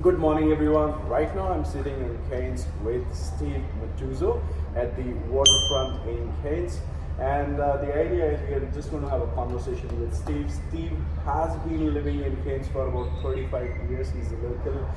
Good morning, everyone. Right now, I'm sitting in Cairns with Steve Matuzzo at the waterfront in Cairns. And the idea is we are just going to have a conversation with Steve. Steve has been living in Cairns for about 35 years. He's a local.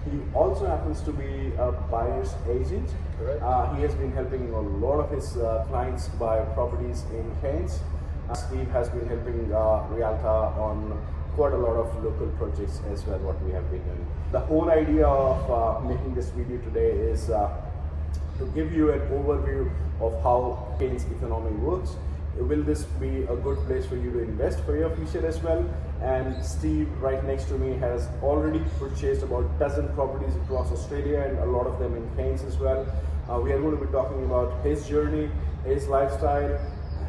He also happens to be a buyer's agent. Correct. He has been helping a lot of his clients buy properties in Cairns. Steve has been helping Realta on quite a lot of local projects as well, what we have been doing. The whole idea of making this video today is to give you an overview of how Cairns economy works. Will this be a good place for you to invest for your future as well? And Steve, right next to me, has already purchased about a dozen properties across Australia and a lot of them in Cairns as well. We are going to be talking about his journey, his lifestyle,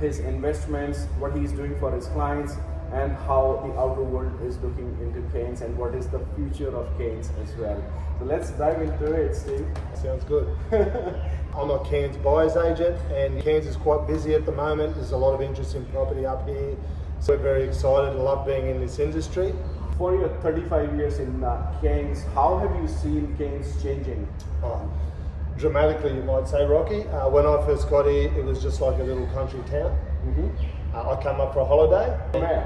his investments, what he's doing for his clients, and how the outer world is looking into Cairns and what is the future of Cairns as well. So let's dive into it, Steve. Sounds good. I'm a Cairns buyer's agent, and Cairns is quite busy at the moment. There's a lot of interest in property up here. So we're very excited and love being in this industry. For your 35 years in Cairns, how have you seen Cairns changing? Dramatically, you might say, Rocky. When I first got here, it was just like a little country town. I came up for a holiday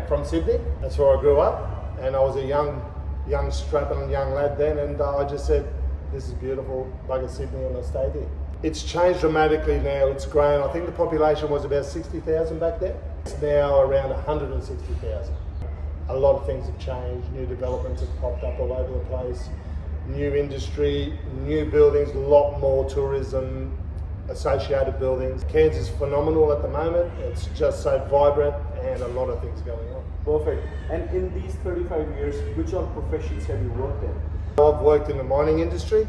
from Sydney. That's where I grew up, and I was a young strapping young lad then, and I just said, this is beautiful, bugger Sydney, and I stayed here. It's changed dramatically now. It's grown. I think the population was about 60,000 back then. It's now around 160,000. A lot of things have changed. New developments have popped up all over the place. New industry, new buildings, a lot more tourism, associated buildings. Cairns is phenomenal at the moment. It's just so vibrant and a lot of things going on. Perfect. And in these 35 years, which all professions have you worked in? I've worked in the mining industry.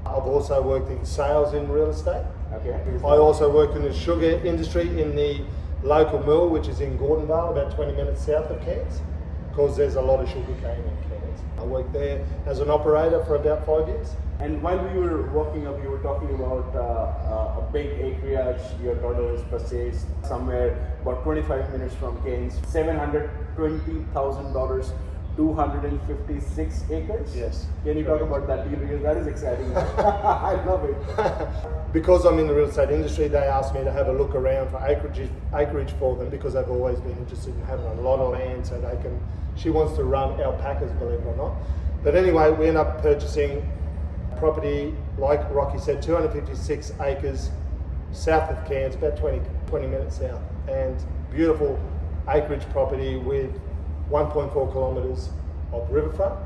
I've also worked in sales in real estate. Okay. I also worked in the sugar industry in the local mill, which is in Gordonvale, about 20 minutes south of Cairns, because there's a lot of sugar cane in Cairns. I worked there as an operator for about 5 years. And while we were walking up, you were talking about a big acreage your daughter has purchased somewhere about 25 minutes from Cairns, $720,000, 256 acres. Yes. Can you talk about that deal? Because that is exciting. I love it. Because I'm in the real estate industry, they asked me to have a look around for acreage for them, because they've always been interested in having a lot of land so they can. She wants to run alpacas, believe it or not. But anyway, we end up purchasing property, like Rocky said, 256 acres south of Cairns, about 20 minutes south, and beautiful acreage property with 1.4 kilometres of riverfront.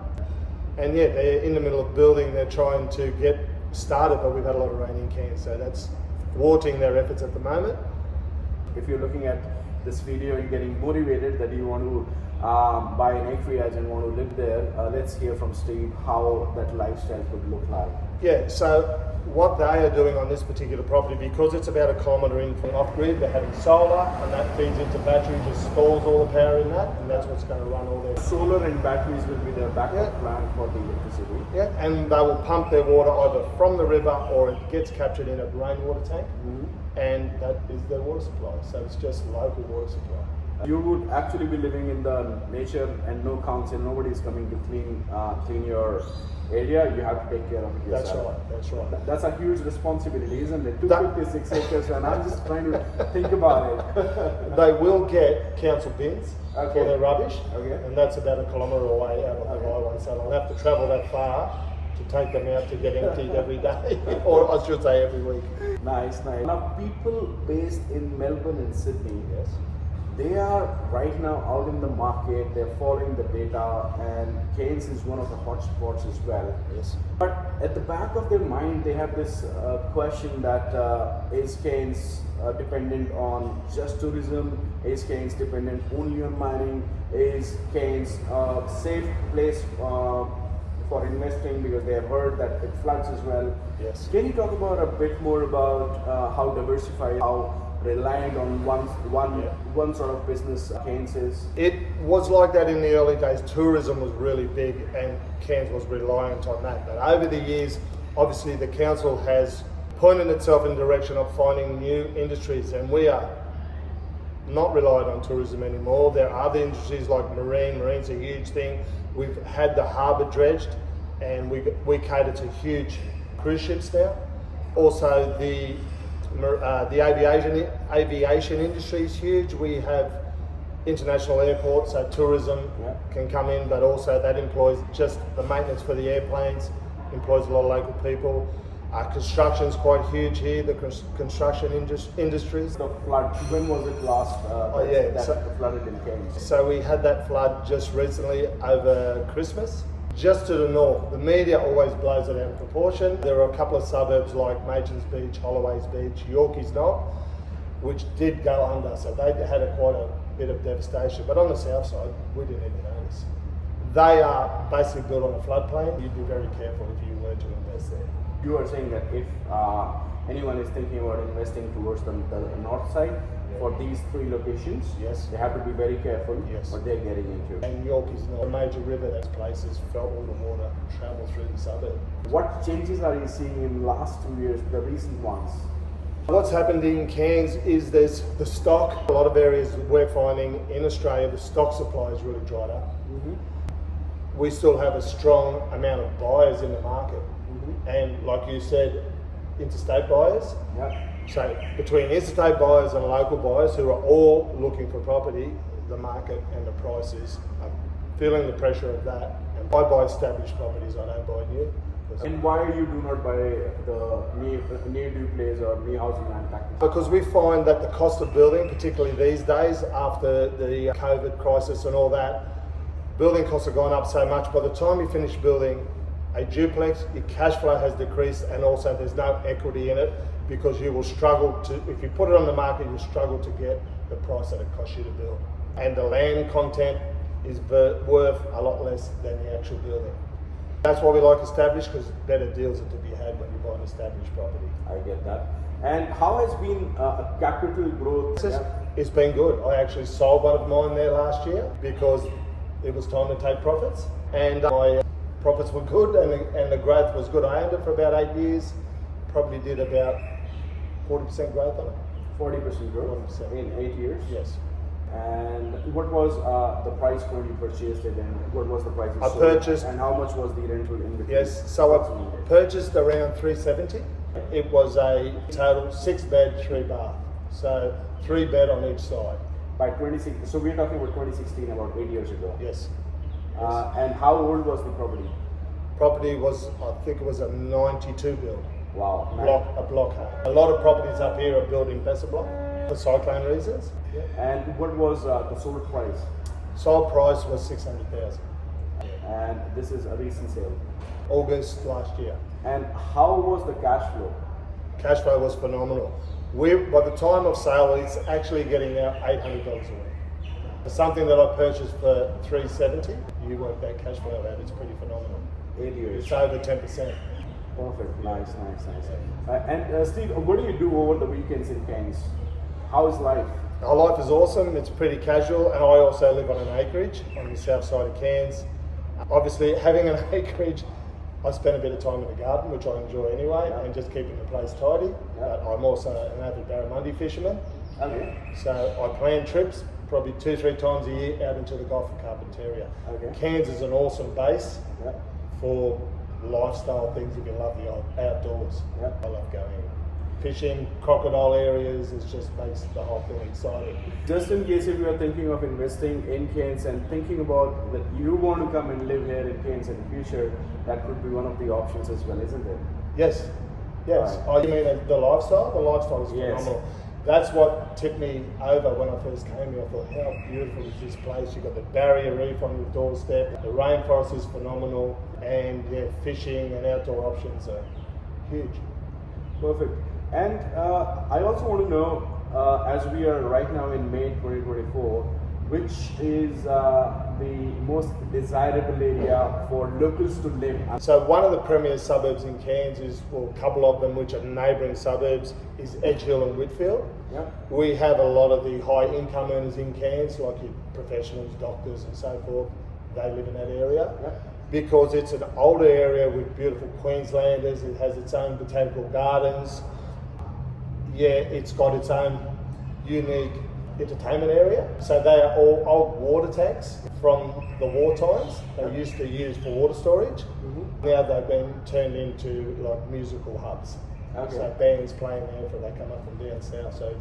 And yeah, they're in the middle of building, they're trying to get started, but we've had a lot of rain in Cairns, so that's thwarting their efforts at the moment. If you're looking at this video and getting motivated that you want to buy an acreage and want to live there, let's hear from Steve how that lifestyle could look like. Yeah, so what they are doing on this particular property, because it's about a kilometre in from off-grid, they're having solar, and that feeds into battery, just stores all the power in that, and that's what's going to run all their... Solar and batteries will be their backup plan for the electricity. Yeah, and they will pump their water either from the river or it gets captured in a rainwater tank, and that is their water supply. So it's just local water supply. You would actually be living in the nature and no council, nobody is coming to clean your area. You have to take care of it yourself. That's right. That's a huge responsibility, isn't it? 256 acres, and I'm just trying to think about it. They will get council bins for their rubbish, and that's about a kilometre away out of the highway, so they'll have to travel that far to take them out to get emptied every day, or I should say every week. Nice. Now, people based in Melbourne and Sydney, Yes. they are right now out in the market, they're following the data, and Cairns is one of the hot spots as well. Yes. But at the back of their mind, they have this question that is Cairns dependent on just tourism? Is Cairns dependent only on mining? Is Cairns a safe place for investing, because they have heard that it floods as well? Yes. Can you talk about a bit more about how diversified, how reliant on one sort of business Cairns is? It was like that in the early days. Tourism was really big and Cairns was reliant on that. But over the years, obviously the council has pointed itself in the direction of finding new industries, and we are not reliant on tourism anymore. There are other industries like marine. Marine's a huge thing. We've had the harbour dredged, and we cater to huge cruise ships now. Also, the aviation industry is huge. We have international airports, so tourism can come in, but also that employs just the maintenance for the airplanes, employs a lot of local people. Construction's quite huge here, the construction industries. The flood, when was it last flooded in Cairns? So we had that flood just recently over Christmas. Just to the north, the media always blows it out of proportion. There are a couple of suburbs like Matons Beach, Holloway's Beach, Yorkeys Knob, which did go under, so they had quite a bit of devastation. But on the south side, we didn't even notice. They are basically built on a floodplain. You'd be very careful if you were to invest there. You are saying that if anyone is thinking about investing towards the north side for these three locations, they have to be very careful what they're getting into. And York is not a major river that places felt all the water travel through the suburb. What changes are you seeing in the last 2 years, the recent ones? What's happened in Cairns is there's the stock. A lot of areas we're finding in Australia, the stock supply is really dried up. We still have a strong amount of buyers in the market. And like you said, interstate buyers. So between interstate buyers and local buyers who are all looking for property, the market and the prices are feeling the pressure of that. And I buy established properties, I don't buy new. And why you do not buy the new duplex or new housing land practice? Because we find that the cost of building, particularly these days after the COVID crisis and all that, building costs have gone up so much. By the time you finish building a duplex, your cash flow has decreased, and also there's no equity in it because you will struggle to, if you put it on the market, you'll struggle to get the price that it costs you to build. And the land content is worth a lot less than the actual building. That's why we like established, because better deals are to be had when you buy an established property. I get that. And how has been capital growth? It's been good. I actually sold one of mine there last year because it was time to take profits, and my profits were good and the growth was good. I owned it for about 8 years, probably did about 40% growth on it. 40% growth 40%. In 8 years? Yes. And what was the price when you purchased it, and what was the price you sold? Purchased, and how much was the rental in between? Yes, so I purchased around 370. It was a total 6-bed, 3-bath. So 3 bed on each side. By 26, so we're talking about 2016, about 8 years ago. Yes. And how old was the property? Property was, I think it was a 92 build. Wow. A block home. A lot of properties up here are built in Besser block for cyclone reasons. And what was the sold price? Sold price was 600,000. And this is a recent sale. August last year. And how was the cash flow? Cash flow was phenomenal. By the time of sale, it's actually getting out $800 a week. For something that I purchased for $370, you work that cash flow out, it's pretty phenomenal. 8 years. It's over 10%. Perfect, nice. And Steve, what do you do over the weekends in Cairns? How is life? Our life is awesome, it's pretty casual, and I also live on an acreage on the south side of Cairns. Obviously, having an acreage, I spend a bit of time in the garden, which I enjoy anyway, and just keeping the place tidy. But I'm also an avid barramundi fisherman. So I plan trips probably 2-3 times a year out into the Gulf of Carpentaria. Cairns is an awesome base for lifestyle things if you love the outdoors. I love going fishing, crocodile areas, it just makes the whole thing exciting. Just in case if you are thinking of investing in Cairns and thinking about that you want to come and live here in Cairns in the future, that could be one of the options as well, isn't it? Yes. Right. Oh, you mean the lifestyle? The lifestyle is phenomenal. That's what tipped me over when I first came here. I thought, how beautiful is this place? You've got the barrier reef on your doorstep, the rainforest is phenomenal, and fishing and outdoor options are huge. Perfect. And I also want to know, as we are right now in May 2024, which is the most desirable area for locals to live? So one of the premier suburbs in Cairns is, well, a couple of them which are neighbouring suburbs, is Edge Hill and Whitfield. We have a lot of the high income earners in Cairns, like your professionals, doctors and so forth. They live in that area. Because it's an older area with beautiful Queenslanders, it has its own botanical gardens. It's got its own unique entertainment area. So they are all old water tanks from the war times they used to use for water storage. Now they've been turned into like musical hubs. Okay. So bands playing there, for they come up from down south. So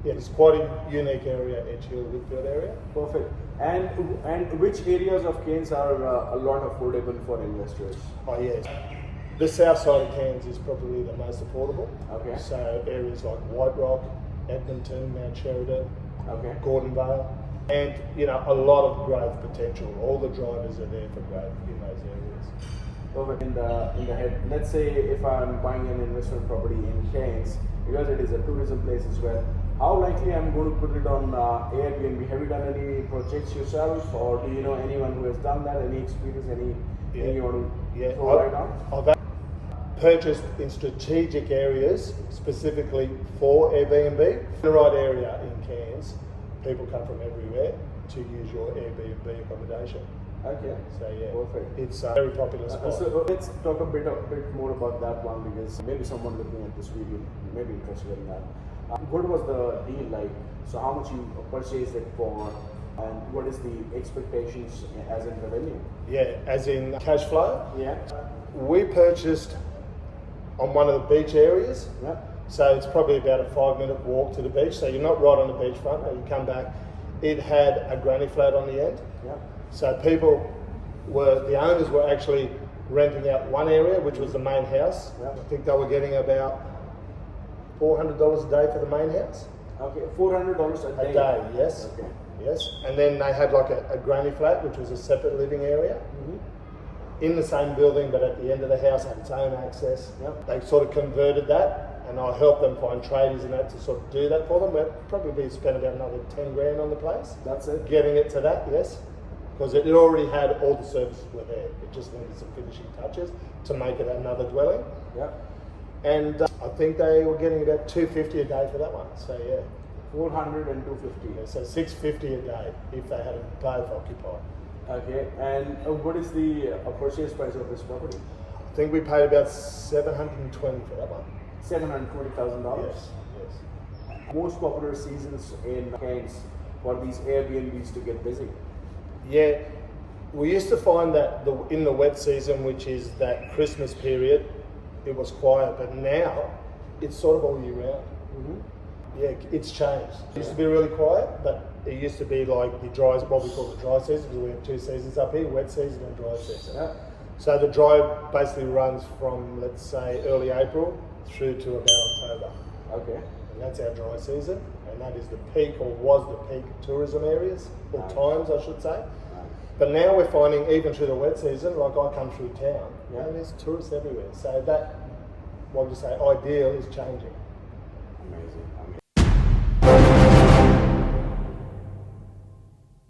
it's quite a unique area, Edge Hill, Whitfield area. Perfect. And which areas of Cairns are a lot affordable for investors? Oh yes. The south side of Cairns is probably the most affordable. Okay. So areas like White Rock, Edmonton, Mount Sheridan, Okay. Gordonvale, and a lot of growth potential. All the drivers are there for growth in those areas. Perfect. In the head, let's say if I'm buying an investment property in Cairns, because it is a tourism place as well, how likely I'm going to put it on Airbnb? Have you done any projects yourself, or do you know anyone who has done that? Any experience? Anything you want to throw right now? I've purchased in strategic areas specifically for Airbnb. In the right area in Cairns, people come from everywhere to use your Airbnb accommodation. Okay. So yeah, Perfect. it's a very popular spot. So let's talk a bit more about that one, because maybe someone looking at this video may be interested in that. What was the deal like? So how much you purchased it for, and what is the expectations as in revenue? Yeah, as in cash flow. Yeah. We purchased on one of the beach areas. Yeah. So it's probably about a 5-minute walk to the beach. So you're not right on the beachfront, but you come back. It had a granny flat on the end. Yeah. So the owners were actually renting out one area, which was the main house. Yeah. I think they were getting about $400 a day for the main house. Okay, $400 a day. A day, yes. Okay. Yes. And then they had like a granny flat, which was a separate living area. In the same building, but at the end of the house had its own access. Yep. They sort of converted that, and I helped them find tradies and that to sort of do that for them. We probably spent about another 10 grand on the place. That's it. Getting it to that, yes. Because it already had all the services were there. It just needed some finishing touches to make it another dwelling. Yeah. And I think they were getting about $250 a day for that one. So yeah. 400 and 250. Yeah, so $650 a day if they had it both occupied. Okay, and what is the purchase price of this property? I think we paid about $720 for that one. $720,000. Yes, yes. Most popular seasons in Cairns for these Airbnbs to get busy. Yeah, we used to find that in the wet season, which is that Christmas period, it was quiet, but now it's sort of all year round. Yeah, it's changed. It used to be really quiet, but it used to be like what we call the dry season, because we have 2 seasons up here, wet season and dry season. Yeah. So the dry basically runs from, let's say, early April through to about October. Okay. And that's our dry season, and that is the peak, or was the peak tourism areas, or times I should say. But now we're finding, even through the wet season, like I come through town, and there's tourists everywhere. So that, what would you say, ideal is changing.